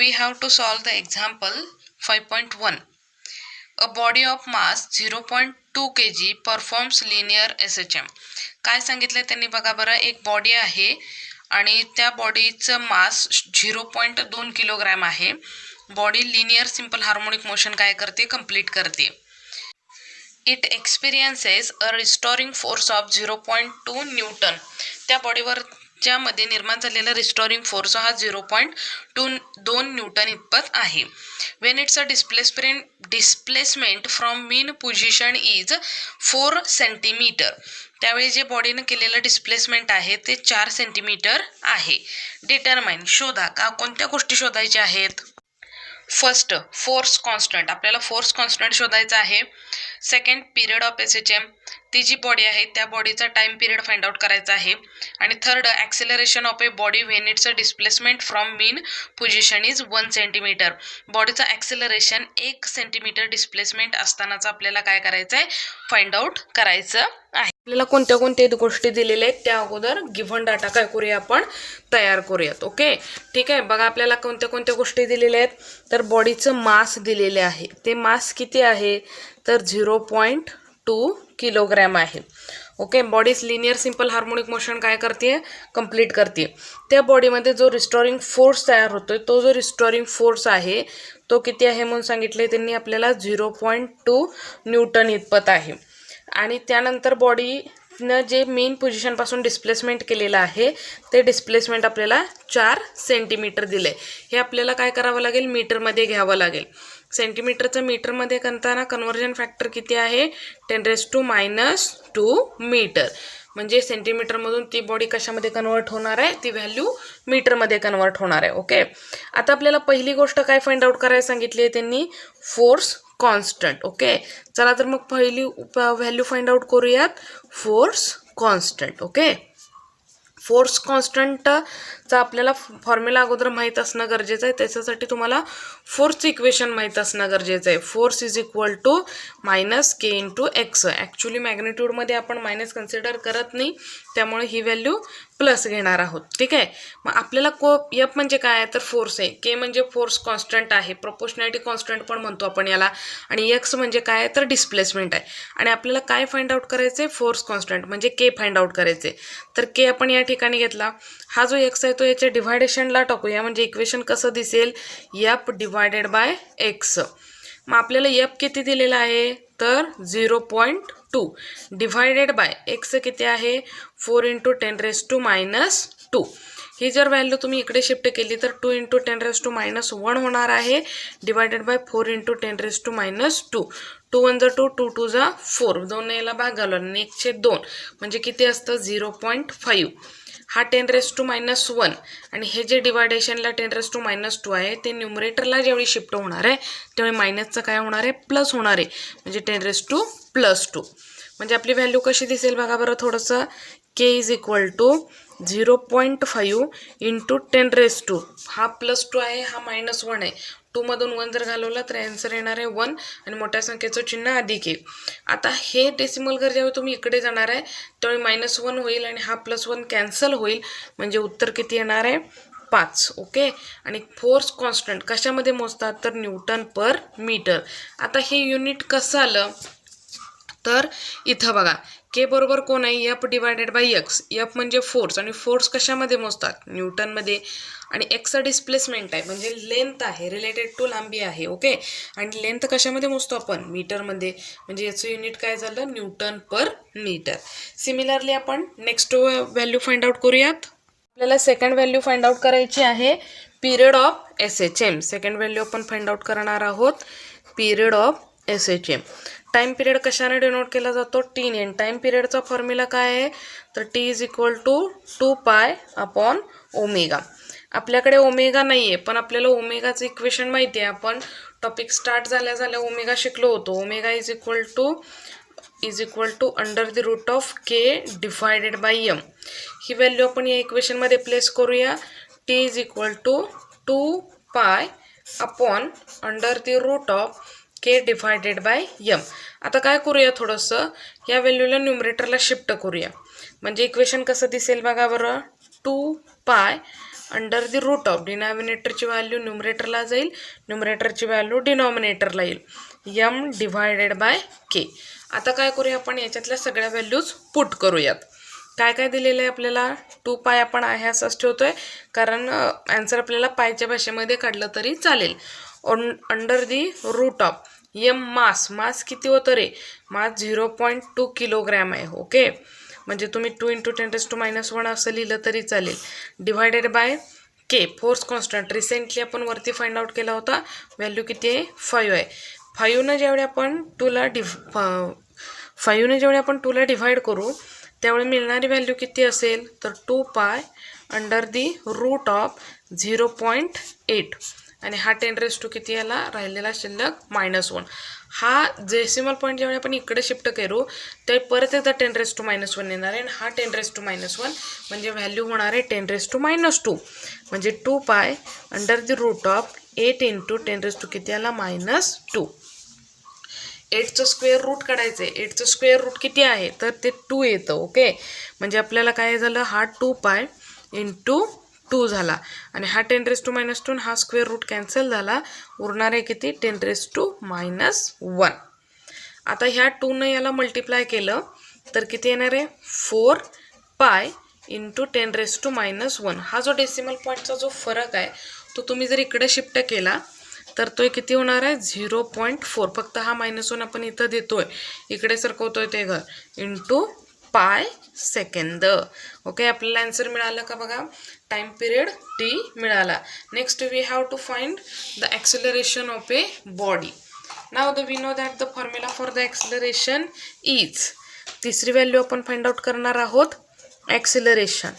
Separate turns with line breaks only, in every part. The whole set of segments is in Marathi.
we have to solve the example 5.1. A body of mass 0.2 kg performs linear SHM. काय सांगितलंय त्यांनी बघा बरं, एक बॉडी आहे आणि त्या बॉडीचं मास 0.2 किलोग्रॅम आहे. Body linear simple harmonic motion काय करते, कंप्लीट करते. It experiences a restoring force of 0.2 Newton. त्या बॉडीवर ज्यामध्ये निर्माण झालेला रिस्टोरिंग फोर्स हा 0.2 न्यूटन इतपत आहे. Wien it's a displacement from mean position is 4 centimetre. त्यावेळी जे बॉडीनं केलेलं डिस्प्लेसमेंट आहे ते 4 सेंटीमीटर आहे. डिटरमाइन, शोधा. का कोणत्या गोष्टी शोधायच्या आहेत? First, force constant. आपल्याला फोर्स कॉन्स्टंट शोधायचा आहे. Second, period of SHM. ती जी बॉडी आहे त्या बॉडीचा टाइम पिरियड फाइंड आउट करायचा आहे. आणि third, acceleration of a body when it's a displacement from mean position is 1 centimetre. बॉडीचं ॲक्सेलरेशन 1 सेंटीमीटर डिस्प्लेसमेंट असतानाच आपल्याला काय करायचं आहे, फाइंड आउट करायचं आहे. आपल्याला कोणत्या कोणत्या गोष्टी दिलेल्या आहेत त्या अगोदर गिव्हन डाटा काय करूया, आपण तयार करूयात. ओके, ठीक आहे. बघा आपल्याला कोणत्या कोणत्या गोष्टी दिलेल्या आहेत. तर बॉडीचं मास दिलेले आहे. ते मास किती आहे, तर 0.2 किलोग्रॅम आहे. Okay, bodies linear simple harmonic motion काय करते, कंप्लीट करते. त्या बॉडीमध्ये जो रिस्टोरिंग फोर्स तयार होतोय, तो जो रिस्टोरिंग फोर्स आहे तो किती आहे म्हणून सांगितले त्यांनी आपल्याला, 0.2 न्यूटन इतपत आहे. आणि त्यानंतर बॉडीनं जे मेन पोझिशनपासून डिस्प्लेसमेंट केलेलं आहे ते डिस्प्लेसमेंट आपल्याला 4 सेंटीमीटर दिलं आहे. हे आपल्याला काय करावं लागेल, मीटरमध्ये घ्यावं लागेल. सेंटीमीटरचं मीटरमध्ये करताना कन्व्हर्जन फॅक्टर किती आहे, 10⁻² मीटर. म्हणजे सेंटीमीटरमधून ती बॉडी कशामध्ये कन्वर्ट होणार आहे, ती व्हॅल्यू मीटरमध्ये कन्वर्ट होणार आहे. ओके, आता आपल्याला पहिली गोष्ट काय फाइंड आउट करायला सांगितली आहे त्यांनी, फोर्स कॉन्स्टंट. ओके, चला तर मग पहिली व्हॅल्यू फाइंड आउट करूयात, फोर्स कॉन्स्टंट. ओके, फोर्स कॉन्स्टंटचा आपल्याला फॉर्म्युला अगोदर माहीत असणं गरजेचं आहे. त्याच्यासाठी तुम्हाला फोर्सचं इक्वेशन माहीत असणं गरजेचं आहे. Force is equal to -k × x. Actually मॅग्निट्यूडमध्ये आपण मायनस कन्सिडर करत नाही, त्यामुळे ही व्हॅल्यू प्लस घेणार आहोत. ठीक आहे, मग आपल्याला F म्हणजे काय आहे, तर फोर्स आहे. K म्हणजे फोर्स कॉन्स्टंट आहे, प्रोपोर्शनॅलिटी कॉन्स्टंट पण म्हणतो आपण याला. आणि X म्हणजे काय आहे, तर डिस्प्लेसमेंट आहे. आणि आपल्याला काय फाइंड आउट करायचं आहे, फोर्स कॉन्स्टंट म्हणजे K फाइंड आउट करायचे. तर K आपण या ठिकाणी घेतला. हा जो X आहे तो याच्या डिव्हायडेशनला टाकूया, म्हणजे इक्वेशन कसं दिसेल, F / X. मग आपल्याला F किती दिलेला आहे, तर 0.2 डिवायडेड बाय X किती आहे, 4 × 10⁻². ही जर व्हॅल्यू तुम्ही इकडे शिफ्ट केली तर 2 × 10⁻1 होणार आहे, डिवायडेड बाय 4 × 10⁻². 2 × 2 2 2 4, 2 याला भाग घालून आणि 1/2 म्हणजे किती असतं, 0.5. हा 10⁻1 आणि हे जे डिवायडेशनला 10⁻² आहे ते न्यूमरेटरला ज्यावेळी शिफ्ट होणार आहे त्यावेळी मायनसचं काय होणार आहे, प्लस होणार आहे, म्हणजे 10⁻². म्हणजे आपली व्हॅल्यू कशी दिसेल बघा बरं थोडंसं, K इज इक्वल टू 0.5 × 10⁻². हा +2 आहे, हा -1 आहे. 2 मधून 1 जर घालवला तर आन्सर येणार आहे 1 आणि मोठ्या संख्येचं चिन्ह अधिक आहे. आता हे डेसिमल घर ज्यावेळी तुम्ही इकडे जाणार आहे त्यावेळी -1 होईल आणि हा +1 कॅन्सल होईल, म्हणजे उत्तर किती येणार आहे, 5. ओके, आणि फोर्स कॉन्स्टंट कशामध्ये मोजतात, तर न्यूटन पर मीटर. आता हे युनिट कसं आलं, तर इथं बघा K बरोबर कोण आहे, F / X. F म्हणजे फोर्स आणि फोर्स कशामध्ये मोजतात, न्यूटनमध्ये. आणि X डिस्प्लेसमेंट आहे म्हणजे लेंथ आहे, रिलेटेड टू लांबी आहे. ओके, आणि लेंथ कशामध्ये मोजतो आपण, मीटरमध्ये. म्हणजे याचं युनिट काय झालं, न्यूटन पर मीटर. सिमिलरली आपण नेक्स्ट व्हॅल्यू फाइंड आउट करूयात. आपल्याला सेकंड व्हॅल्यू फाइंड आउट करायची आहे, period of SHM. Second value आपण फाइंड आउट करणार आहोत, period of SHM. Time period कशाने डिनोट केला जातो, T ने. टाइम पिरियडचा फॉर्म्युला काय आहे, तर T इज इक्वल टू 2π/ω. आपल्याकडे ओमेगा नाही आहे, पण आपल्याला ओमेगाचं इक्वेशन माहिती आहे. आपण टॉपिक स्टार्ट झाल्या ओमेगा शिकलो होतो. Omega is equal to √K / M. ही व्हॅल्यू आपण या इक्वेशनमध्ये प्लेस करूया. T is equal to 2π/√K / M. आता काय करूया, थोडंसं या व्हॅल्यूला न्यूमरेटरला शिफ्ट करूया, म्हणजे इक्वेशन कसं दिसेल बघा बरं, 2π अंडर द रूट ऑफ डिनॉमिनेटरची व्हॅल्यू न्यूमरेटरला जाईल, न्यूमरेटरची व्हॅल्यू डिनॉमिनेटरला येईल, एम डिवायडेड बाय के. आता काय करूया आपण याच्यातल्या सगळ्या व्हॅल्यूज पुट करूयात. काय काय दिलेलं आहे आपल्याला 2 पाय आपण आहे असंच ठेवतोय कारण आन्सर आपल्याला पायच्या भाषेमध्ये काढलं तरी चालेल. Under the root of M mass किती होतं रे, मास 0.2 किलोग्रॅम आहे. ओके, म्हणजे तुम्ही 2 × 10⁻⁻1 असं लिहिलं तरी चालेल. Divided by K force constant recently आपण वरती फाइंड आउट केला होता, व्हॅल्यू किती आहे 5 आहे. 5ने जेवढे आपण 2ला डिव्हाइड करू त्यावेळी मिळणारी व्हॅल्यू किती असेल तर 2 pi under the root of 0.8 आणि हा 10⁻² किती याला राहिलेला शिल्लक -1. हा डेसिमल पॉईंट जेव्हा आपण इकडे शिफ्ट करू ते परत एकदा 10⁻⁻1 येणार आहे आणि हा 10⁻⁻1 म्हणजे व्हॅल्यू होणार आहे 10⁻². म्हणजे 2 pi under the root of 8 × 10⁻² किती याला -2. 8चं स्क्वेअर रूट काढायचं आहे. 8चं स्क्वेअर रूट किती आहे तर ते 2 येतं. ओके, म्हणजे आपल्याला काय झालं, हा 2 पाय × 2 झाला आणि हा 10⁻² हा स्क्वेअर रूट कॅन्सल झाला, उरणार आहे किती 10⁻⁻1. आता ह्या 2ने याला मल्टिप्लाय केलं तर किती येणार आहे 4 पाय × 10⁻⁻1. हा जो डेसिमल पॉईंटचा जो फरक आहे तो तुम्ही जर इकडे शिफ्ट केला तर तो किती होणार आहे 0.4. फक्त हा -1 आपण इथं देतोय, इकडे सरकवतोय ते घर × पाय सेकंद. ओके, आपल्याला आन्सर मिळालं का बघा, टाइम पिरियड टी मिळाला. Next we have to find the acceleration of a body. Now we know that the formula for the acceleration is, तिसरी व्हॅल्यू आपण फाइंड आउट करणार आहोत ॲक्सिलरेशन.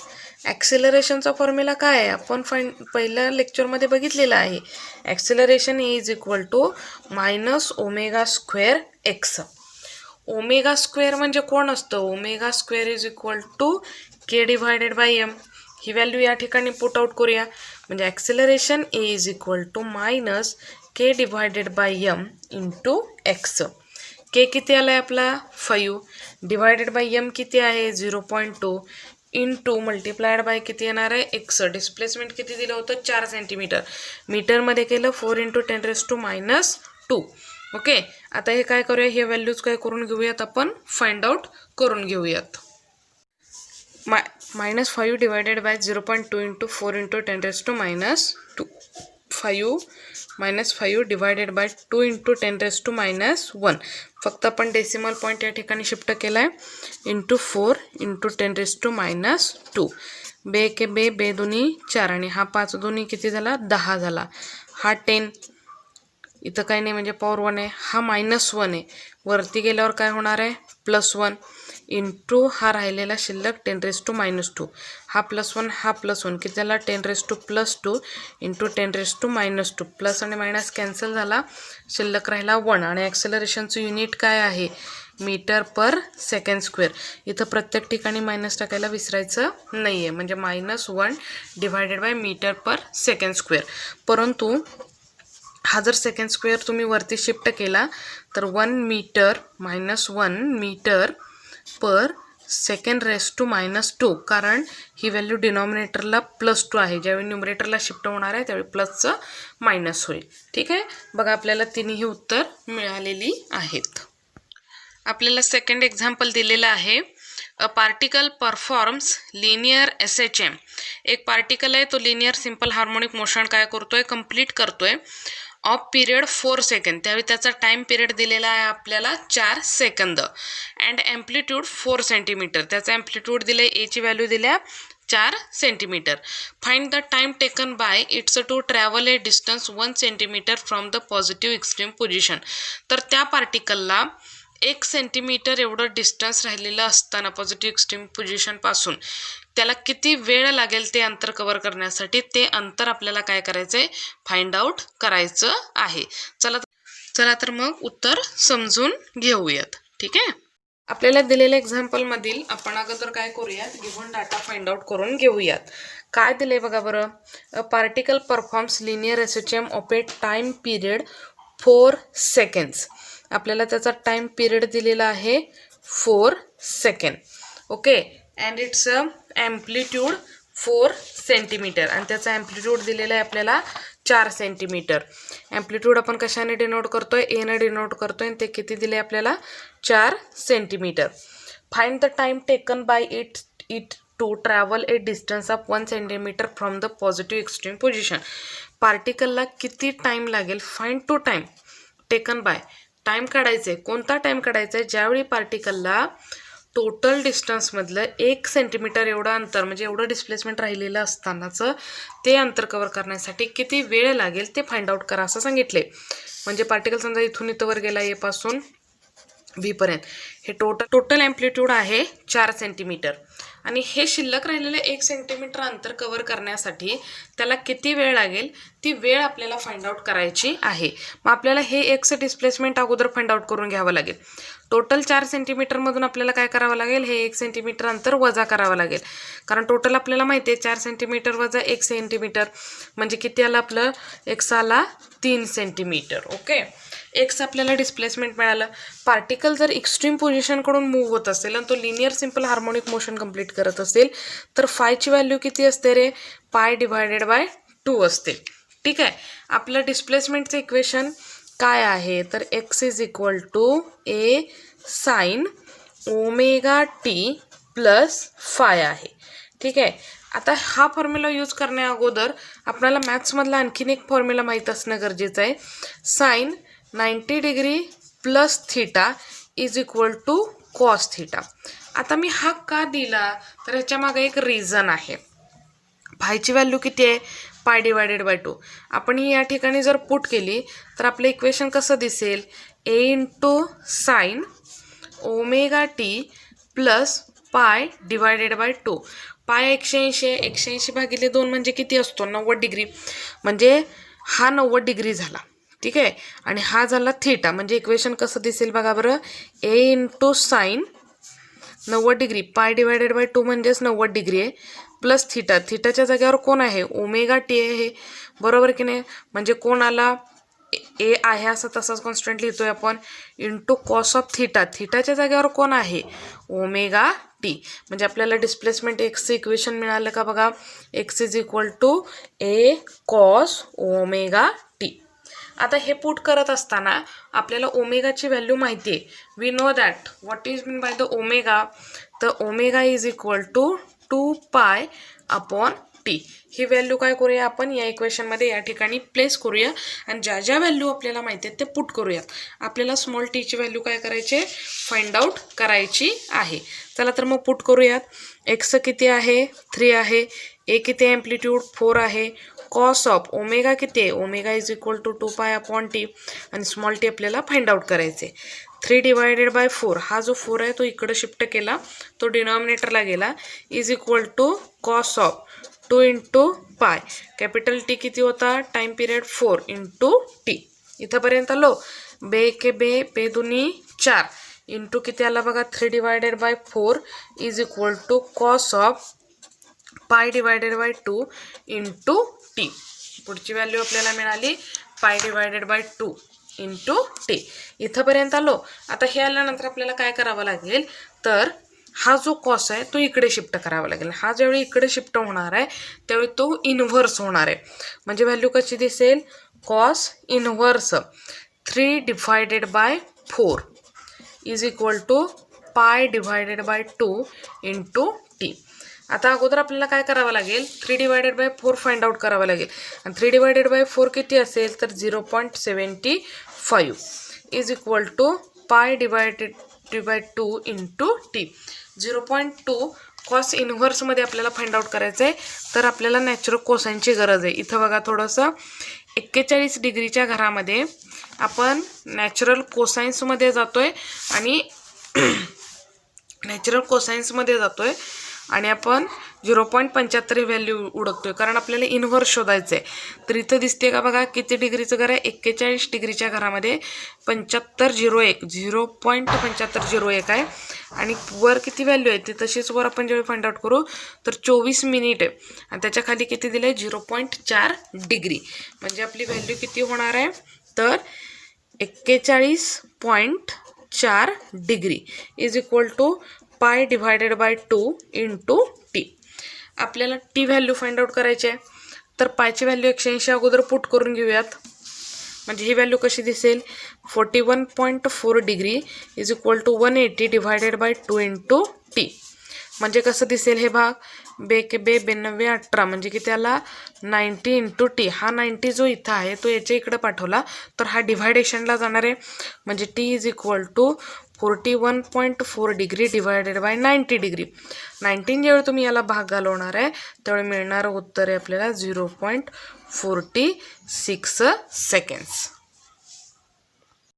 ॲक्सिलरेशनचा फॉर्म्युला काय आहे आपण पहिल्या लेक्चरमध्ये बघितलेला आहे. Acceleration is equal to -ω² x. Omega square म्हणजे कोण असतं, omega square is equal to K divided by M. ही व्हॅल्यू या ठिकाणी पुट आउट करूया, म्हणजे acceleration is equal to -k divided by M × x. K किती आला आहे आपला 5 डिवायडेड बाय एम किती आहे 0.2 × मल्टिप्लायड बाय किती येणार आहे x. डिस्प्लेसमेंट किती दिलं होतं 4 सेंटीमीटर, मीटरमध्ये केलं 4 × 10⁻². ओके, आता हे काय करूया, हे व्हॅल्यूज काय करून घेऊयात आपण फाइंड आउट करून घेऊयात. -5 डिवायडेड बाय 0.2 × 4 × 10⁻². 5 divided by 2 × 10⁻1. फक्त आपण डेसिमल पॉईंट या ठिकाणी शिफ्ट केला आहे × 4 × 10⁻². बे के बे, बे दोन्ही 4 आणि हा 5 दोन्ही किती झाला 10 झाला. हा 10 इथं काही नाही म्हणजे पॉवर 1 आहे, हा -1 आहे, वरती गेल्यावर काय होणार आहे +1 × हा राहिलेला शिल्लक 10⁻². हा +1 हा +1 किती झाला 10⁻² × 10⁻². प्लस आणि मायनस कॅन्सल झाला, शिल्लक राहिला 1. आणि ॲक्सेलरेशनचं युनिट काय आहे मीटर/सेकंड². इथं प्रत्येक ठिकाणी मायनस टाकायला विसरायचं नाही आहे, म्हणजे -1 डिवायडेड बाय मीटर/सेकंड². परंतु हा जर सेकंड² तुम्ही वरती शिफ्ट केला तर 1 मीटर -1 मीटर/सेकंड⁻², कारण ही व्हॅल्यू डिनॉमिनेटरला +2 आहे, ज्यावेळी न्यूमरेटरला शिफ्ट होणार आहे त्यावेळी प्लसचं मायनस होईल. ठीक आहे, बघा आपल्याला तिन्ही उत्तर मिळालेली आहेत. आपल्याला सेकंड एक्झाम्पल दिलेलं आहे. A particle performs linear SHM. एक पार्टिकल आहे तो लिनियर सिम्पल हार्मोनिक मोशन काय करतोय कंप्लीट करतोय ऑफ पिरियड 4 सेकंद. त्यावेळी त्याचा टाइम पिरियड दिलेला आहे आपल्याला 4 सेकंद. And amplitude 4 centimetre. त्याचा ॲम्प्लिट्यूड दिले, एची व्हॅल्यू दिल्या 4 centimetre. Find the time taken by its to travel a distance 1 centimetre from the positive extreme position. तर त्या पार्टिकलला 1 सेंटीमीटर एवढं डिस्टन्स राहिलेलं असताना पॉझिटिव्ह एक्स्ट्रीम पोझिशनपासून त्याला किती वेळ लागेल ते अंतर कव्हर करण्यासाठी, ते अंतर आपल्याला काय करायचं आहे फाइंड आउट करायचं आहे. चला तर मग उत्तर समजून घेऊयात. ठीक आहे, आपल्याला दिलेल्या एक्झाम्पलमधील आपण अगोदर काय करूयात गिव्हन डाटा फाइंड आउट करून घेऊयात. काय दिले बघा बरं, a particle performs linear SHM of A time period 4 seconds. आपल्याला त्याचा टाइम पिरियड दिलेला आहे 4 second. Okay, and it's a amplitude 4 centimetre आणि त्याचा ॲम्प्लिट्यूड दिलेला आहे आपल्याला 4 सेंटीमीटर. ॲम्प्लिट्यूड आपण कशाने डिनोट करतोय, एने डिनोट करतोय आणि ते किती दिले आपल्याला 4 centimetre. Find the time taken by it to travel a distance of 1 centimetre from the positive extreme position. पार्टिकलला किती टाईम लागेल, find to time taken by, time काढायचे. कोणता टाईम काढायचा आहे, ज्यावेळी पार्टिकलला टोटल डिस्टन्समधलं 1 सेंटीमीटर एवढं अंतर म्हणजे एवढं डिस्प्लेसमेंट राहिलेलं असतानाचं ते अंतर कव्हर करण्यासाठी किती वेळ लागेल ते फाइंड आउट करा असं सांगितले. म्हणजे पार्टिकल समजा इथून इथंवर गेला ए पासून बी पर्यंत, हे टोटल ॲम्प्लिट्यूड आहे 4 सेंटीमीटर आणि हे शिल्लक राहिलेलं 1 सेंटीमीटर अंतर कव्हर करण्यासाठी त्याला किती वेळ लागेल ती वेळ आपल्याला फाइंड आउट करायची आहे. मग आपल्याला हे एक्स डिस्प्लेसमेंट अगोदर फाइंड आउट करून घ्यावं लागेल. टोटल 4 सेंटीमीटरमधून आपल्याला काय करावं लागेल, हे 1 सेंटीमीटर अंतर वजा करावं लागेल. कारण टोटल आपल्याला माहिती आहे 4 सेंटीमीटर वजा 1 सेंटीमीटर म्हणजे किती आलं आपलं, एक्स आला 3 सेंटीमीटर. ओके, एक्स आपल्याला डिस्प्लेसमेंट मिळालं. पार्टिकल जर एक्स्ट्रीम पोझिशनकडून मूव्ह होत असेल आणि तो linear simple harmonic motion complete करत असेल तर फायची व्हॅल्यू किती असते रे, पाय डिवायडेड बाय 2 असते. ठीक आहे, आपलं डिस्प्लेसमेंटचं इक्वेशन काय आहे तर X is equal to A sine omega T plus phi आहे. ठीक आहे, आता हा फॉर्म्युला यूज करण्या अगोदर आपल्याला मॅथ्समधला आणखीन एक फॉर्म्युला माहीत असणं गरजेचं आहे. Sine 90 degree plus theta is equal to cos theta. आता मी हा का दिला तर ह्याच्या मागे एक रिझन आहे. फायची व्हॅल्यू किती आहे, पाय डिवायडेड बाय 2. आपण ही या ठिकाणी जर पुट केली तर आपलं इक्वेशन कसं दिसेल, A into sine omega T plus pi divided by 2. Pi 180 आहे, 180 भागिले 2 म्हणजे किती असतो 90 डिग्री, म्हणजे हा 90 डिग्री झाला. ठीक आहे, आणि हा झाला थीटा म्हणजे इक्वेशन कसं दिसेल बघा बरं, ए इंटू साइन 90 डिग्री पाय डिवायडेड बाय 2 म्हणजेच 90 डिग्री आहे प्लस थीटा, थीटाच्या जागेवर कोण आहे ओमेगा टी आहे, बरोबर की नाही. म्हणजे कोण आला ए आहे असं तसाच कॉन्स्टंट लिहितोय आपण, इंटू कॉस ऑफ थीटा, थीटाच्या जागेवर कोण आहे ओमेगा टी. म्हणजे आपल्याला डिस्प्लेसमेंट एक्सचं इक्वेशन मिळालं का बघा, X is equal to A cos omega T. आता हे पुट करत असताना आपल्याला ओमेगाची व्हॅल्यू माहिती आहे. We know that what is mean by the omega, तर omega is equal to 2 pi upon T. He value काय करूया आपण या इक्वेशनमध्ये या ठिकाणी प्लेस करूया आणि ज्या ज्या व्हॅल्यू आपल्याला माहिती आहेत ते पुट करूयात. आपल्याला स्मॉल टीची व्हॅल्यू काय करायची आहे, फाइंड आउट करायची आहे. चला तर मग पुट करूयात. एक्स किती आहे 3 आहे, ए किती ॲम्प्लिट्यूड 4 आहे, कॉस ऑफ ओमेगा किती आहे, omega is equal to 2 pi upon t आणि स्मॉल टी आपल्याला फाइंड आउट करायचे. 3 डिवायडेड बाय 4, हा जो 4 आहे तो इकडं शिफ्ट केला, तो डिनॉमिनेटरला गेला, is equal to cos of 2 into pi, capital T किती होता टाईम पिरियड 4 इंटू टी. इथंपर्यंत आलो. बे के बे, बे दुनी 4 इंटू किती आला बघा 3 divided by 4 is equal to cos of pi divided by 2 into t. पुढची व्हॅल्यू आपल्याला मिळाली पाय डिवायडेड बाय 2 इंटू टी. इथंपर्यंत आलो. आता हे आल्यानंतर आपल्याला काय करावं लागेल तर हा जो कॉस आहे तो इकडे शिफ्ट करावा लागेल. हा ज्यावेळी इकडे शिफ्ट होणार आहे त्यावेळी तो इन्व्हर्स होणार आहे. म्हणजे व्हॅल्यू कशी दिसेल, cos inverse 3 divided by 4 is equal to pi divided by 2 into t. आता अगोदर आपल्याला काय करावं लागेल, 3 डिवायडेड बाय 4 फाइंड आउट करावं लागेल. आणि 3 डिवायडेड बाय 4 किती असेल तर 0.75 is equal to pi divided by 2 into T. 0.2 cos इन्व्हर्समध्ये आपल्याला फाइंड आउट करायचं आहे तर आपल्याला नॅचरल कोसाईनची गरज आहे. इथं बघा थोडंसं 41 डिग्रीच्या घरामध्ये आपण नॅचरल कोसाईन्समध्ये जातोय आणि नॅचरल कोसाईन्समध्ये जातोय आणि आपण 0.75 व्हॅल्यू उडकतोय कारण आपल्याला इन्व्हर्स शोधायचं आहे. तर इथं दिसते का बघा किती डिग्रीचं घर आहे, 41 डिग्रीच्या घरामध्ये 7501 0.7501 आहे आणि वर किती व्हॅल्यू आहे ती तशीच वर आपण जेव्हा फाइंड आउट करू तर 24 मिनिट आहे आणि त्याच्या खाली किती दिलं आहे 0.4 डिग्री. म्हणजे आपली व्हॅल्यू किती होणार आहे तर 41.4 degree is equal to pi divided by 2 into T. आपल्याला टी व्हॅल्यू फाइंड आउट करायची आहे. तर पायची व्हॅल्यू 180 अगोदर पुट करून घेऊयात. म्हणजे ही व्हॅल्यू कशी दिसेल, 41.4 degree is equal to 180 divided by 2 into t. म्हणजे कसं दिसेल हे भाग, 2×2 = 18 म्हणजे की त्याला 90 इंटू टी. हा 90 जो इथं आहे तो याच्या इकडे पाठवला तर हा डिव्हायडेशनला जाणार आहे. म्हणजे t is equal to 41.4 degree divided by 90 degree. 19 जेव्हा तुम्ही याला भाग घालवणार आहे त्यावेळी मिळणारं उत्तर आहे आपल्याला 0.46 सेकंड्स.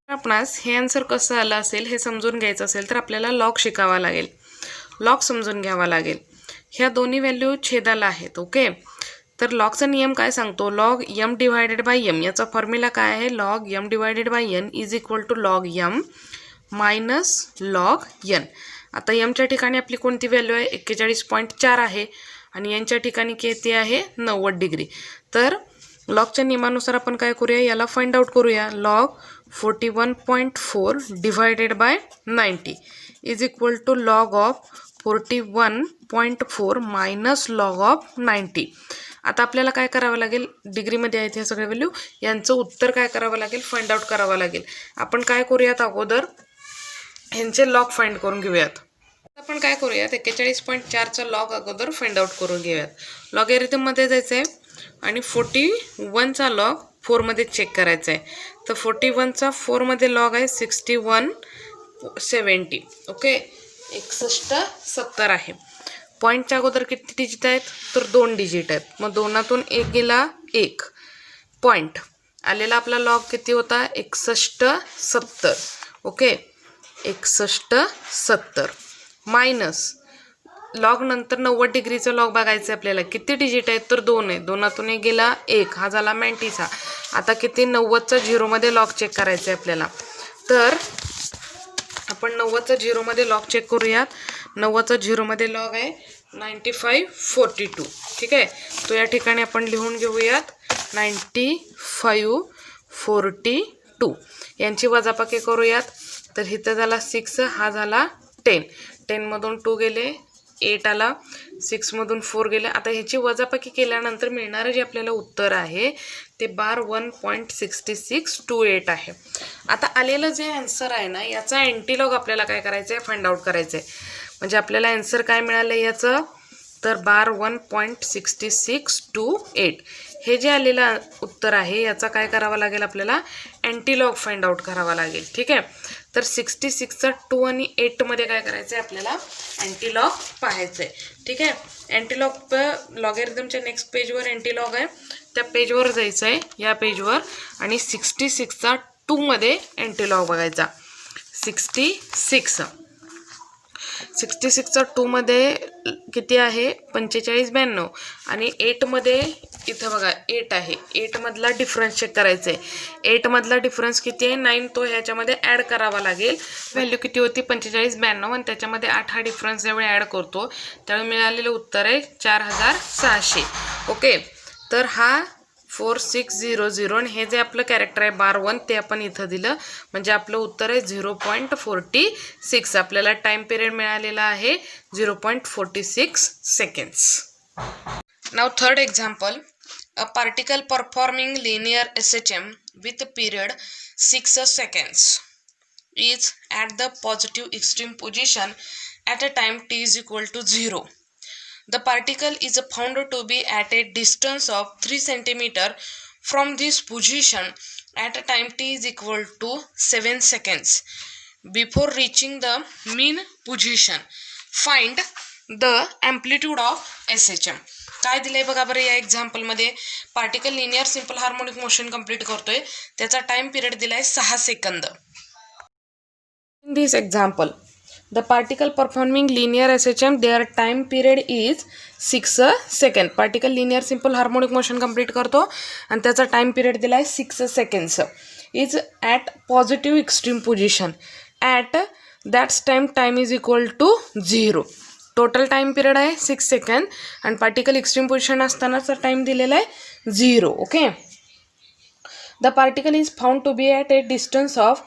आपणास हे आन्सर कसं आलं असेल हे समजून घ्यायचं असेल तर आपल्याला लॉग शिकावा लागेल, लॉग समजून घ्यावा लागेल. ह्या दोन्ही व्हॅल्यू छेदाला आहेत. ओके, तर लॉगचा नियम काय सांगतो, log m divided by m. याचा फॉर्म्युला काय आहे, log m divided by n is equal to log m minus log n. आता यमच्या ठिकाणी आपली कोणती व्हॅल्यू आहे, 41.4 आहे आणि यांच्या ठिकाणी किती आहे, 90 डिग्री. तर लॉगच्या नियमानुसार आपण काय करूया, याला फाइंड आउट करूया. Log 41.4 divided by 90 is equal to log of 41.4 minus log of 90. आता आपल्याला काय करावं लागेल, डिग्रीमध्ये आहेत ह्या सगळ्या व्हॅल्यू, यांचं उत्तर काय करावं लागेल, फाइंड आउट करावं लागेल. आपण काय करूयात, अगोदर ह्यांचे लॉग फाइंड करून घेऊयात. आपण काय करूयात, 41.4चा लॉग अगोदर फाइंड आउट करून घेऊयात. लॉगॅरिथममध्ये जायचं आहे आणि 41चा लॉग 4मध्ये चेक करायचा आहे. तर 41चा 4मध्ये लॉग आहे 6170. ओके, 6170 आहे. पॉईंटच्या अगोदर किती डिजिट आहेत, तर 2 डिजिट आहेत. मग 2तून 1 गेला 1 पॉईंट आलेला. आपला लॉग किती होता, 6170. ओके, 6170 मायनस लॉग नंतर 90 डिग्रीचा लॉग बघायचं आहे आपल्याला. किती डिजिट आहेत, तर 2 आहे. 2तून 1 गेला 1, हा झाला 90चा. आता किती, 90चा 0मध्ये लॉग चेक करायचं आहे आपल्याला. तर आपण 90चा 0मध्ये लॉग चेक करूयात. 90चा 0मध्ये लॉग आहे 9542. ठीक आहे, तो या ठिकाणी आपण लिहून घेऊयात 9542. यांची वजाबाकी करूयात. तर इथं झाला 6, हा झाला 10. 10मधून 2 गेले 8 आला, 6मधून 4 गेले. आता ह्याची वजाबाकी केल्यानंतर मिळणारं जे आपल्याला उत्तर आहे ते 1.6628 आहे. आता आलेलं जे आन्सर आहे ना, याचा अँटीलॉग आपल्याला काय करायचं आहे, फाइंड आउट करायचं आहे. म्हणजे आपल्याला आन्सर काय मिळालं याचं, तर 1.6628. हे जे आलेलं उत्तर आहे याचा काय करावं लागेल, आपल्याला अँटीलॉग फाइंड आउट करावा लागेल. ठीक आहे, तर 66चा 2 आणि 8मध्ये काय करायचं आहे, आपल्याला अँटीलॉग पाहायचं आहे. ठीक आहे, अँटीलॉग लॉगॅरिथमच्या नेक्स्ट पेजवर अँटीलॉग आहे, त्या पेजवर जायचं आहे, या पेजवर, आणि 66चा 2मध्ये अँटीलॉग बघायचा. 66चा 2मध्ये किती आहे, 4592. आणि 8मध्ये इथं बघा 8 आहे. 8मधला डिफरन्स चेक करायचा आहे. 8मधला डिफरन्स किती आहे, 9. तो ह्याच्यामध्ये ॲड करावा लागेल. व्हॅल्यू किती होती, 4592, आणि त्याच्यामध्ये 8 हा डिफरन्स ज्यावेळी ॲड करतो त्यावेळी मिळालेलं उत्तर आहे 4600. ओके, तर हा 4600 आणि हे जे आपलं कॅरेक्टर आहे बार 1 ते आपण इथं दिलं. म्हणजे आपलं उत्तर आहे 0.46. आपल्याला टाइम पिरियड मिळालेला आहे 0.46 seconds. Now third example, a particle performing linear SHM with period 6 seconds is at the positive extreme position at a time t is equal to 0. The particle is found to be at a distance of 3 cm from this position at a time t is equal to 7 seconds before reaching the mean position. Find the amplitude of SHM. काय दिलंय बघा बरं या एक्झाम्पलमध्ये, particle linear simple harmonic motion complete करतोय, त्याचा टाइम पिरियड दिलाय 6 सेकंद. In this example, the particle performing linear SHM, their time period is 6 seconds. Particle linear simple harmonic motion complete करतो आणि त्याचा टाइम पिरियड दिलाय 6 seconds. Is at positive extreme position at that's time is equal to 0. Total time period आहे 6 सेकंड आणि पार्टिकल एक्स्ट्रीम पोझिशन असतानाचा टाइम दिलेला आहे 0. Okay, the particle is found to be at a distance of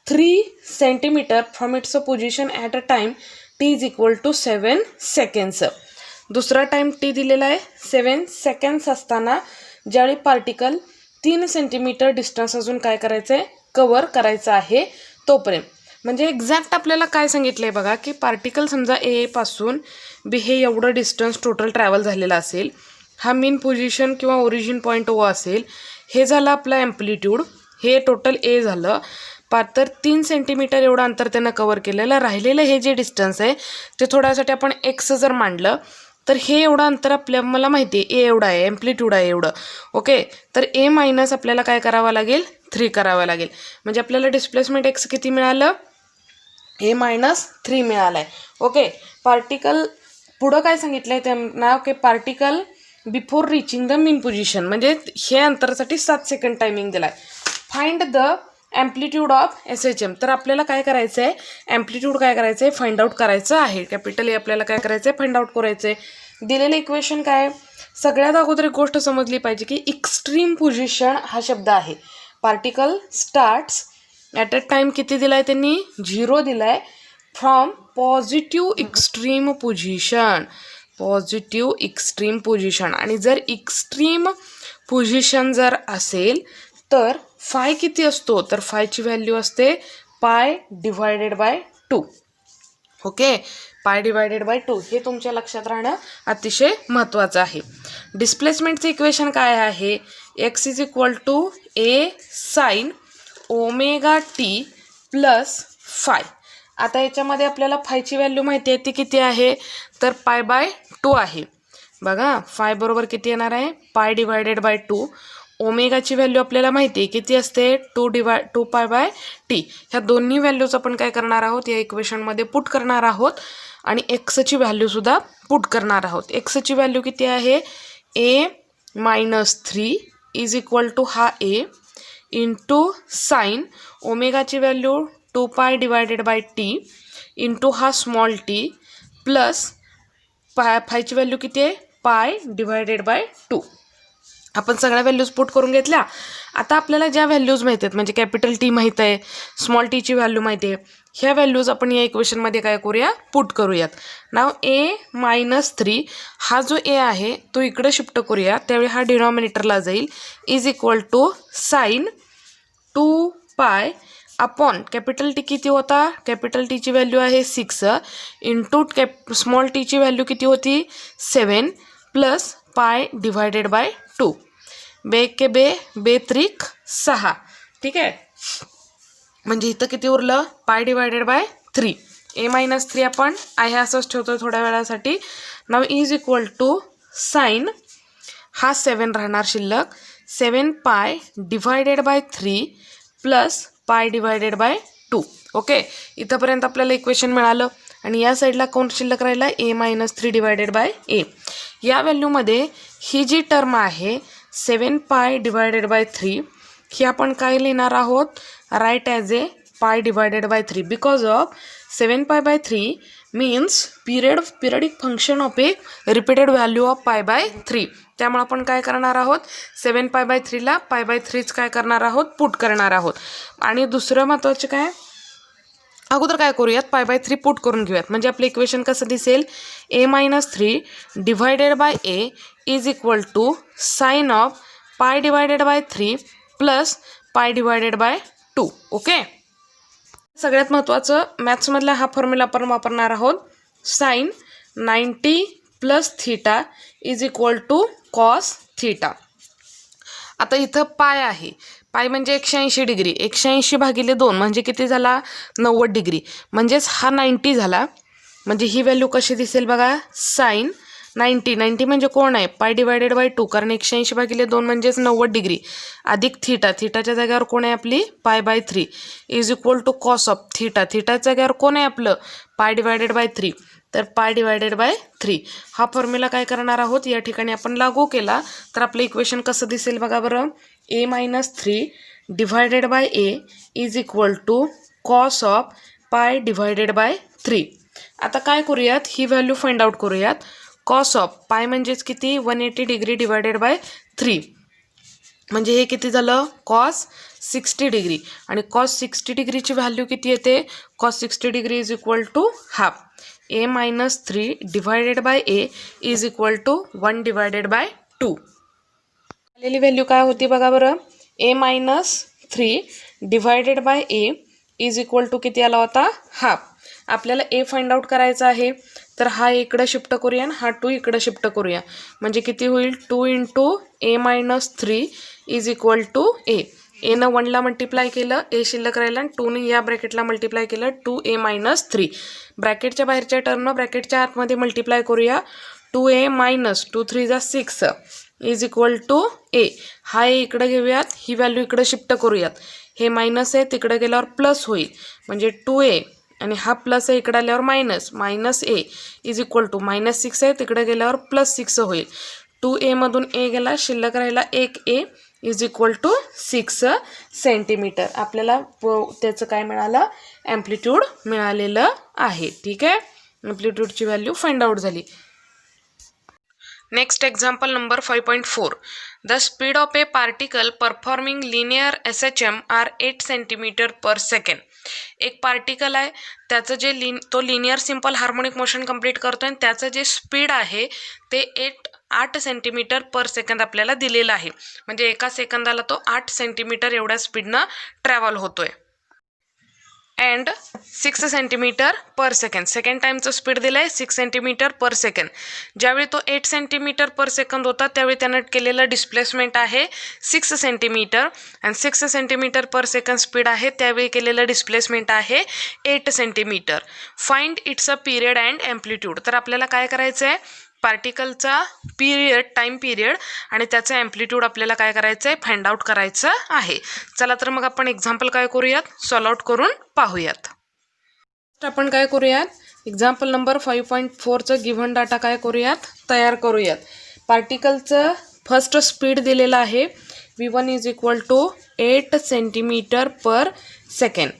3 cm from its position at a time t is equal to 7 seconds. दुसरा टाईम टी दिलेला आहे 7 सेकंड्स असताना ज्यावेळी पार्टिकल 3 सेंटीमीटर डिस्टन्स अजून काय करायचं आहे, कव्हर करायचं आहे तोपर्यंत. म्हणजे एक्झॅक्ट आपल्याला काय सांगितलं आहे बघा, की पार्टिकल समजा ए पासून बी हे एवढं डिस्टन्स टोटल ट्रॅव्हल झालेलं असेल, हा मेन पोझिशन किंवा ओरिजिन पॉईंट ओ असेल, हे झालं आपलं ॲम्प्लिट्यूड, हे टोटल ए झालं, तर 3 सेंटीमीटर एवढं अंतर त्यानं कव्हर केलेलं. राहिलेलं हे जे डिस्टन्स आहे ते थोड्यासाठी आपण एक्स जर मांडलं तर हे एवढं अंतर मला माहिती आहे ए एवढं आहे, ॲम्प्लिट्यूड आहे एवढं. ओके, तर ए मायनस आपल्याला काय करावं लागेल, 3 करावं लागेल. म्हणजे आपल्याला डिस्प्लेसमेंट एक्स किती मिळालं, ए मायनस 3 मिळालं आहे. ओके, पार्टिकल पुढं काय सांगितलं आहे त्यांना, की particle before reaching the mean position, म्हणजे हे अंतरासाठी 7 सेकंड टायमिंग दिला आहे. Find the amplitude of SHM. तर आपल्याला काय करायचं आहे, ॲम्प्लिट्यूड काय करायचं आहे, फाइंड आउट करायचं आहे. कॅपिटल ए आपल्याला काय करायचं आहे, फाइंड आउट करायचं आहे. दिलेलं इक्वेशन काय, सगळ्यात अगोदर एक गोष्ट समजली पाहिजे की एक्स्ट्रीम पोझिशन हा शब्द आहे. Particle starts at a time किती दिला आहे त्यांनी, 0 दिला आहे, from positive extreme position, positive extreme position. आणि जर एक्स्ट्रीम पोझिशन जर असेल तर फाय किती असतो, तर फायची व्हॅल्यू असते पाय डिवायडेड बाय 2. ओके, पाय डिवायडेड बाय 2 हे तुमच्या लक्षात राहणं अतिशय महत्त्वाचं आहे. डिस्प्लेसमेंटचं इक्वेशन काय आहे, x is equal to A sine omega T plus phi. आता याच्यामध्ये आपल्याला फायची व्हॅल्यू माहिती आहे, ती किती आहे, तर पाय बाय 2 आहे. बघा फाय बरोबर किती येणार आहे, पाय डिवायडेड बाय 2. ओमेगाची व्हॅल्यू आपल्याला माहिती आहे किती असते, 2 पाय बाय टी. ह्या दोन्ही व्हॅल्यूज आपण काय करणार आहोत, या इक्वेशनमध्ये पुट करणार आहोत. आणि एक्सची व्हॅल्यूसुद्धा पुट करणार आहोत. एक्सची व्हॅल्यू किती आहे, ए मायनस 3 इज इक्वल टू हा ए इंटू साइन ओमेगाची व्हॅल्यू 2 पाय डिवायडेड बाय टी इंटू हा स्मॉल टी प्लस फायची व्हॅल्यू किती आहे, पाय डिवायडेड बाय 2. आपण सगळ्या व्हॅल्यूज पुट करून घेतल्या. आता आपल्याला ज्या व्हॅल्यूज माहिती आहेत, म्हणजे कॅपिटल टी माहीत आहे, स्मॉल टीची व्हॅल्यू माहिती आहे, ह्या व्हॅल्यूज आपण या इक्वेशनमध्ये काय करूया, पुट करूयात. नाव ए मायनस 3 हा जो ए आहे तो इकडं शिफ्ट करूया, त्यावेळी हा डिनॉमिनेटरला जाईल, is equal to sign 2 pi upon capital T किती होता, कॅपिटल टीची व्हॅल्यू आहे 6 इंटू स्मॉल टीची व्हॅल्यू किती होती 7 प्लस पाय डिवायडेड बाय 2. बे के बे त्रिक 6. ठीक आहे, म्हणजे इथं किती उरलं, पाय डिवायडेड बाय 3. ए मायनस 3 आपण आहे असंच ठेवतो थोड्या वेळासाठी. नाव इज इक्वल टू साइन हा 7 राहणार शिल्लक, 7 पाय divided by 3 plus pi divided by 2. Okay, इथंपर्यंत आपल्याला इक्वेशन मिळालं. आणि या साईडला कोण शिल्लक राहिला, ए मायनस 3 डिवायडेड बाय ए. या व्हॅल्यूमध्ये ही जी टर्म आहे 7 पाय डिवायडेड बाय 3 ही आपण काय लिहिणार आहोत, राईट ॲज ए पाय डिवायडेड बाय 3 बिकॉज ऑफ 7 पाय by 3 means periodic function of A repeated value of पाय बाय 3. त्यामुळे आपण काय करणार आहोत, 7 पाय बाय 3ला पाय बाय 3च काय करणार आहोत, पुट करणार आहोत. आणि दुसरं महत्त्वाचं काय, अगोदर काय करूयात, पाय बाय 3 पुट करून घेऊयात. म्हणजे आपलं इक्वेशन कसं दिसेल, a minus 3 divided by a is equal to sine of pi divided by 3 plus pi divided by 2. Okay, सगळ्यात महत्त्वाचं मॅथ्समधला हा फॉर्म्युला आपण वापरणार आहोत, sine 90 plus theta is equal to cos theta. आता इथं पाय आहे, पाय म्हणजे 180 डिग्री, 180 भागिले 2 म्हणजे किती झाला, 90 डिग्री, म्हणजेच हा 90 झाला. म्हणजे ही व्हॅल्यू कशी दिसेल बघा, साइन 90 म्हणजे कोण आहे, पाय डिवायडेड बाय 2, कारण 180 भागिले 2 म्हणजेच 90 डिग्री अधिक थीटाच्या जागेवर कोण आहे आपली, pi by 3 is equal to cos of थीटाच्या जागेवर कोण आहे आपलं, पाय डिवायडेड बाय 3, तर पाय डिवायडेड बाय 3. हा फॉर्म्युला काय करणार आहोत, या ठिकाणी आपण लागू केला तर आपलं इक्वेशन कसं दिसेल बघा बरं, a minus 3 divided by a is equal to cos of pi divided by 3. आता काय करूयात, ही व्हॅल्यू फाइंड आउट करूयात. कॉस ऑफ पाय म्हणजेच किती, 180 डिग्री डिवायडेड बाय 3. म्हणजे हे किती झालं कॉस 60 डिग्री आणि कॉस 60 डिग्रीची व्हॅल्यू किती येते cos 60 degree is equal to half a minus 3 divided by a is equal to 1 divided by 2. आलेली व्हॅल्यू काय होती बघा बरं a minus 3 divided by a is equal to किती आला होता हाफ. आपल्याला a फाइंड आउट करायचा आहे तर हा इकडे शिफ्ट करूया आणि हा 2 इकडे शिफ्ट करूया म्हणजे किती होईल 2 into a minus 3 is equal to a. a न 1 ला मल्टिप्लाय केलं a शिल्लक राहिला आणि 2 ने या ब्रॅकेटला मल्टिप्लाय केलं 2a minus 3. ब्रॅकेटच्या बाहेरच्या टर्म ब्रॅकेटच्या आतमध्ये मल्टिप्लाय करूया 2a minus 2 3 जा 6 इज इक्वल टू a. हा a इकडे घेऊयात ही व्हॅल्यू इकडे शिफ्ट करूयात हे मायनस आहे तिकडे गेल्यावर प्लस होईल म्हणजे 2a आणि हा प्लस आहे इकडे आल्यावर minus a is equal to -6 आहे तिकडे गेल्यावर +6 होईल 2a मधून a गेला शिल्लक राहिला 1a is equal to 6 centimetre. आपल्याला त्याचं काय मिळालं ॲम्प्लिट्यूड मिळालेलं आहे. ठीक आहे ॲम्प्लिट्यूडची व्हॅल्यू फाइंड आउट झाली. Next example number 5.4. The speed of a particle performing linear SHM are 8 cm/s. एक पार्टिकल आहे त्याचं जे तो linear simple harmonic motion complete करतोय आणि त्याचं जे स्पीड आहे ते 8 cm/s आपल्याला दिलेलं आहे म्हणजे एका सेकंदाला तो 8 सेंटीमीटर एवढ्या स्पीडनं ट्रॅव्हल होतोय अँड 6 cm/s. सेकंड टाइमचं स्पीड दिलं आहे 6 cm/s. ज्यावेळी तो 8 cm/s होता त्यावेळी त्यानं केलेलं डिस्प्लेसमेंट आहे 6 सेंटीमीटर आणि 6 cm/s स्पीड आहे त्यावेळी केलेलं डिस्प्लेसमेंट आहे 8 centimetre. Find it's a period and amplitude. तर आपल्याला काय करायचं आहे पार्टिकलचा टाइम पिरियड आणि त्याचं ॲम्प्लिट्यूड आपल्याला काय करायचं आहे फाइंड आउट करायचं आहे. चला तर मग आपण एक्झाम्पल काय करूयात सॉल्व आउट करून पाहूयात. आपण काय करूयात एक्झाम्पल नंबर 5.4चं गिव्हन डाटा काय करूयात तयार करूयात. पार्टिकलचं फर्स्ट स्पीड दिलेलं आहे v1 is equal to 8 cm/s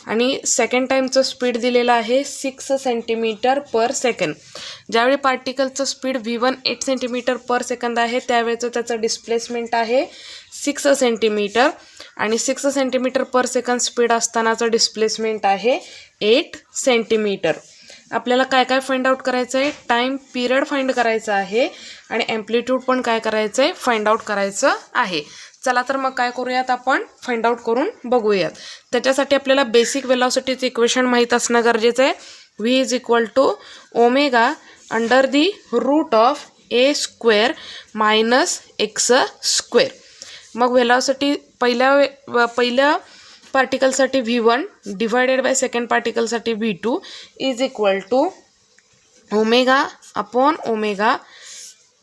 आणि सेकंड टाइमचं स्पीड दिलेलं आहे 6 cm/s. ज्यावेळी पार्टिकलचं स्पीड v1 8 cm/s आहे त्यावेळेचं त्याचं डिस्प्लेसमेंट आहे 6 सेंटीमीटर आणि 6 cm/s स्पीड असतानाचं डिस्प्लेसमेंट आहे 8 सेंटीमीटर. आपल्याला काय काय फाइंड आउट करायचं आहे टाइम पिरियड फाइंड करायचं आहे आणि ॲम्प्लिट्यूड पण काय करायचं आहे फाइंड आउट करायचं आहे. चला तर मग काय करूयात आपण फाइंड आउट करून बघूयात. त्याच्यासाठी आपल्याला बेसिक वेलॉसिटीचं इक्वेशन माहीत असणं गरजेचं आहे. v is equal to omega under the root of a² minus x². मग वेलॉसिटी पहिल्या पार्टिकलसाठी v1 डिवायडेड बाय सेकंड पार्टिकलसाठी v2 is equal to omega upon omega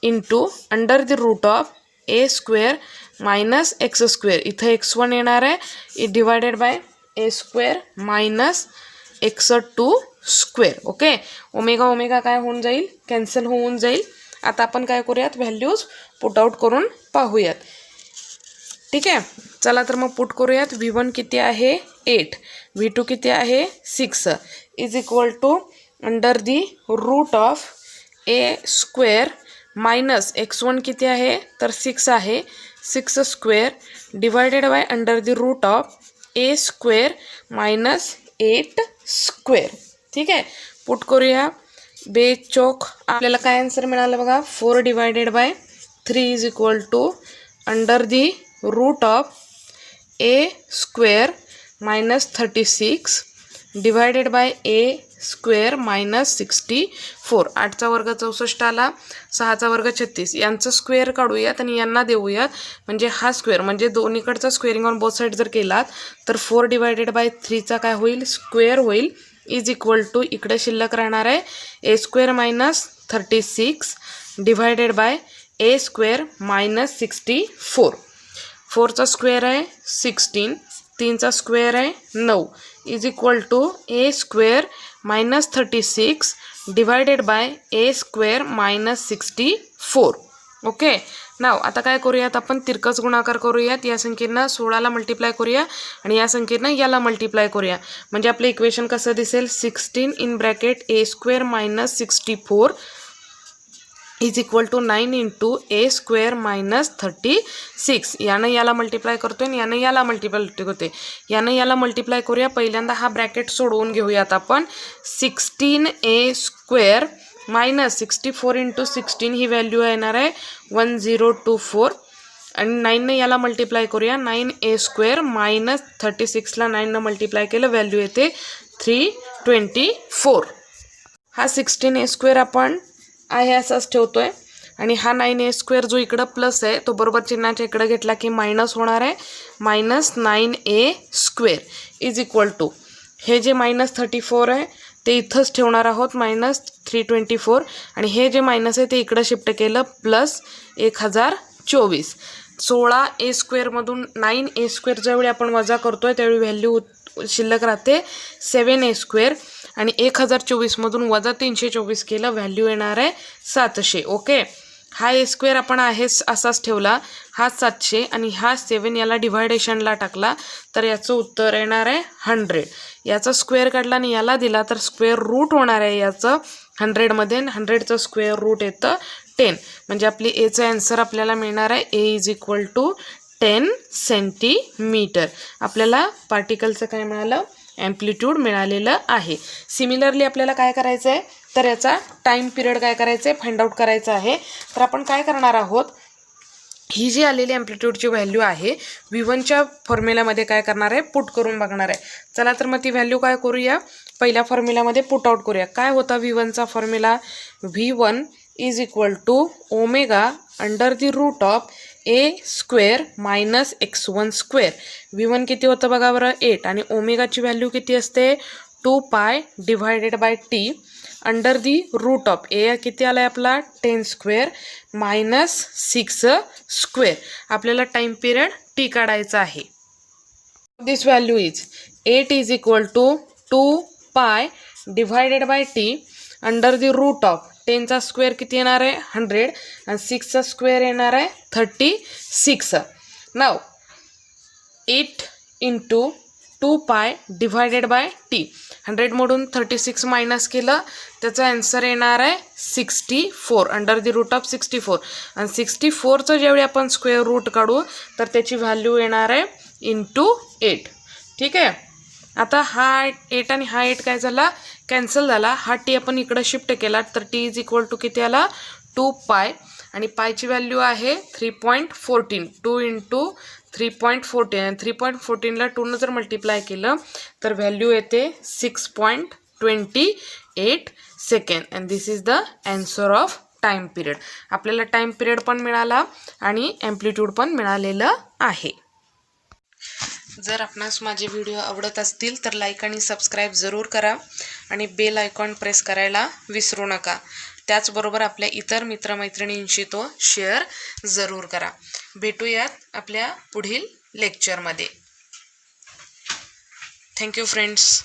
into under the root of a² minus x². इथं x1 येणार आहे divided by a² minus x². Okay omega omega काय होऊन जाईल कॅन्सल होऊन जाईल. आता आपण काय करूयात व्हॅल्यूज पुट आउट करून पाहूयात. ठीक आहे चला तर मग पुट करूयात. v1 किती आहे 8 v2 किती आहे 6 is equal to under the root of a² minus x1 किती आहे तर 6 आहे 6² divided by under the root of a² minus 8². ठीक आहे पुट करूया बेचोक. आपल्याला काय आन्सर मिळालं बघा 4 divided by 3 is equal to under the root of a² minus 36 divided by a² minus 64. 8चा वर्ग 64 आला 6चा वर्ग 36 यांचं स्क्वेअर काढूयात आणि यांना देऊयात म्हणजे हा स्क्वेअर म्हणजे दोन्हीकडचा स्क्वेअरिंग ऑन बोथ साईड जर केलात तर 4 डिवायडेड बाय 3चा काय होईल स्क्वेअर होईल इज इक्वल टू इकडे शिल्लक राहणार आहे a² minus 36 divided by a² minus 64. 4चा स्क्वेअर आहे 16 3चा स्क्वेअर आहे 9 is equal to a² minus 36 divided by a² minus 64. Okay now आता काय करूयात आपण तिरकस गुणाकार करूयात. या संख्येनं 16ला मल्टिप्लाय करूया आणि या संख्येनं याला मल्टिप्लाय करूया म्हणजे आपलं इक्वेशन कसं दिसेल 16 in bracket a² minus 64 is equal to 9 into a square minus 36. यानं याला मल्टिप्लाय करतोय आणि यानं याला मल्टिप्लाय होते. यानं याला मल्टिप्लाय करूया. पहिल्यांदा हा ब्रॅकेट सोडवून घेऊयात आपण. 16a स्क्वेअर मायनस 64 इंटू 16 ही व्हॅल्यू येणार आहे 1024. आणि 9ने याला मल्टिप्लाय करूया. 9a स्क्वेअर मायनस 36ला 9ने मल्टिप्लाय केलं व्हॅल्यू येते 324. हा 16a स्क्वेअर आपण आहे असाच ठेवतोय आणि हा 9a स्क्वेअर जो इकडं प्लस आहे तो बरोबर चिन्हाच्या इकडं घेतला की मायनस होणार आहे. Minus 9a square is equal to हे जे मायनस 34 आहे ते इथंच ठेवणार आहोत मायनस 324 आणि हे जे मायनस आहे ते इकडं शिफ्ट केलं प्लस 1024. 16a स्क्वेअरमधून 9a स्क्वेअर ज्यावेळी आपण वजा करतोय त्यावेळी व्हॅल्यू शिल्लक राहते 7a स्क्वेअर आणि 1024मधून वजा 324 केलं व्हॅल्यू येणार आहे 700. ओके, हा ए स्क्वेअर आपण आहे असाच ठेवला. हा 700 आणि हा 7 याला डिव्हायडेशनला टाकला तर याचं उत्तर येणार आहे 100. याचा स्क्वेअर काढला आणि याला दिला तर स्क्वेअर रूट होणार आहे याचं 100मध्ये. 100चं स्क्वेअर रूट येतं 10. म्हणजे आपली एचं आन्सर आपल्याला मिळणार आहे ए इज इक्वल टू 10 सेंटीमीटर. आपल्याला पार्टिकलचं काय मिळालं, ॲम्प्लिट्यूड मिळालेलं आहे. सिमिलरली आपल्याला काय करायचं आहे तर याचा टाईम पिरियड काय करायचं आहे फाइंड आउट करायचं आहे. तर आपण काय करणार आहोत, ही जी आलेली ॲम्प्लिट्यूडची व्हॅल्यू आहे V1च्या फॉर्म्युलामध्ये काय करणार आहे पुट करून बघणार आहे. चला तर मग ती व्हॅल्यू काय करूया, पहिल्या फॉर्म्युलामध्ये पुट आउट करूया. काय होता V1चा formula, V1 is equal to omega under the root of a square minus x1 square. V1 किती होतं बघा बरं 8 आणि ओमेगाची व्हॅल्यू किती असते 2π divided by T under the root of a किती आला आहे आपला 10 स्क्वेअर मायनस 6 स्क्वेअर. आपल्याला टाईम पिरियड टी काढायचा आहे. This value is 8 is equal to 2π divided by T under the root of 10चा स्क्वेअर किती येणार आहे 100 आणि 6चा स्क्वेअर येणार आहे 36. नाव 8 इंटू 2π डिव्हायडेड बाय टी 100 मधून 36 मायनस केलं त्याचा आन्सर येणार आहे 64 अंडर दी रूट ऑफ 64. आणि 64चं ज्यावेळी आपण स्क्वेअर रूट काढू तर त्याची व्हॅल्यू येणार आहे इंटू 8. ठीक आहे. आता हा 8 आणि हा 8 काय झाला कॅन्सल झाला. हा टी आपण इकडं शिफ्ट केला तर टी इज इक्वल टू किती आला 2π आणि पायची व्हॅल्यू आहे 3.14. 2 इंटू 3.14 आणि 3.14ला 2ने जर मल्टिप्लाय केलं तर व्हॅल्यू येते 6.28 second. And this is the answer of time period. आपल्याला टाईम पिरियड पण मिळाला आणि ॲम्प्लिट्यूड पण मिळालेलं आहे. जर आपणास माझे व्हिडिओ आवडत असतील तर लाईक आणि सबस्क्राईब जरूर करा आणि बेल आयकॉन प्रेस करायला विसरू नका. त्याचबरोबर आपल्या इतर मित्रमैत्रिणींशी तो शेअर जरूर करा. भेटूयात आपल्या पुढील लेक्चरमध्ये. Thank you friends.